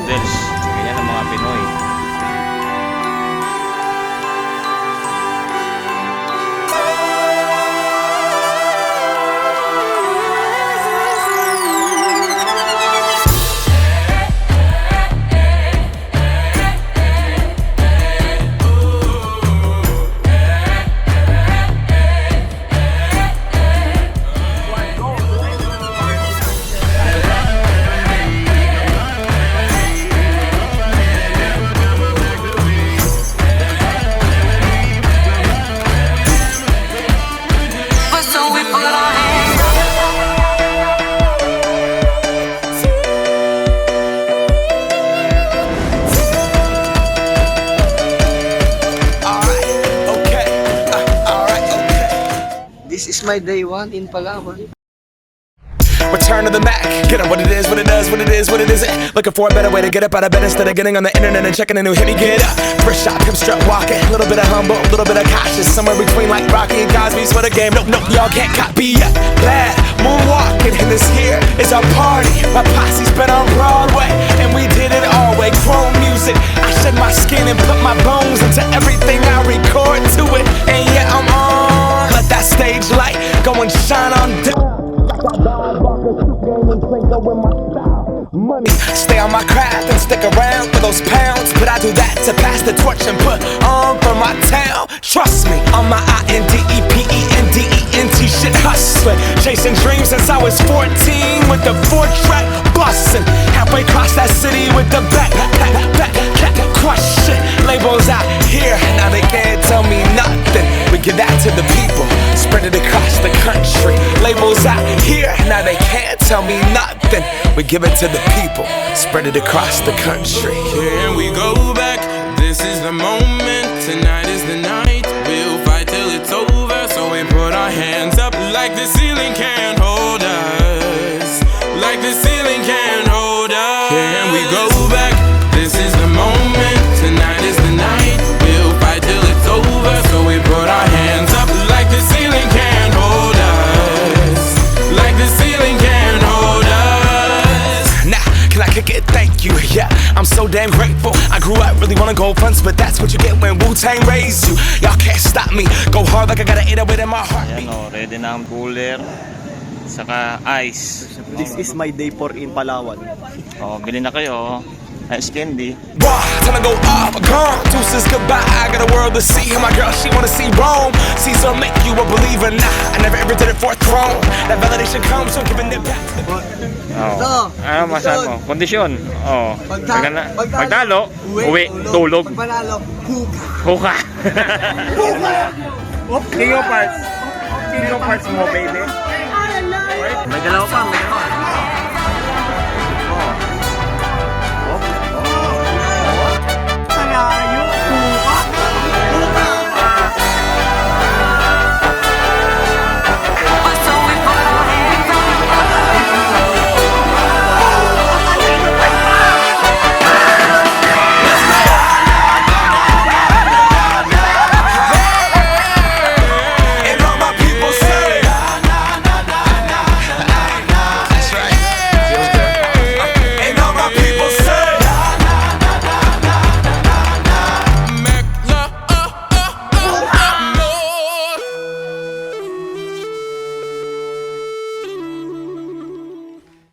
noodles. Ganyan ang mga Pinoy. This is my day one in Palawan. Return to the Mac, get up what it is, what it does, what it is, what it isn't. Looking for a better way to get up out of bed instead of getting on the internet and checking a new hit. Me get up, first shot, hip strut walking, a little bit of humble, a little bit of cautious, somewhere between like Rocky and Cosby's for the game. Nope, nope, y'all can't copy yet. Bad moonwalking, and this here is our party. My posse's been on Broadway, and we did it all way. Chrome music, I shed my skin and put my bones into everything I record to it. And yeah, I'm on. Let that stage light go and shine on down. Money, stay on my craft and stick around for those pounds. But I do that to pass the torch and put on for my town. Trust me, on my INDEPENDENT shit hustling. Chasing dreams since I was 14 with the 4-track bustin'. Halfway across that city with the back crush shit. Labels out here, now they can't tell me nothing. We give that to the people, spread it across the country. Labels out here, now they can't tell me nothing. We give it to the people, spread it across the country. Can we go back? This is the moment, tonight is the night. We'll fight till it's over, so we put our hands up like the ceiling can't hold us. Like the ceiling can't hold us. Can we go back? This is the moment, tonight is the night. We'll fight till it's over, so we put our hands up like the ceiling can't hold us. Like the ceiling can't hold us. Nah, can I kick it? Thank you, yeah, I'm so damn grateful. I grew up really wanna go fronts, but that's what you get when Wu-Tang raised you. Y'all can't stop me, go hard like I got an 808 in my heartbeat. Ayan o, ready na ang cooler. Saka ice. This is my day 4 in Palawan. O, bili na kayo. Ice candy. Raw, time to go off, gone. Deuces goodbye, I got a world to see. And my girl, she wanna see Rome. Caesar make you a believer, nah, I never ever did it for a throne. That validation comes from giving it back to the Oh. Ano masabi mo? Kondisyon. Oh. Pagtalo, uwi, tulog. Pagpanalo, Huka. King of Hearts. King of Hearts mo, baby. May dalawa pa.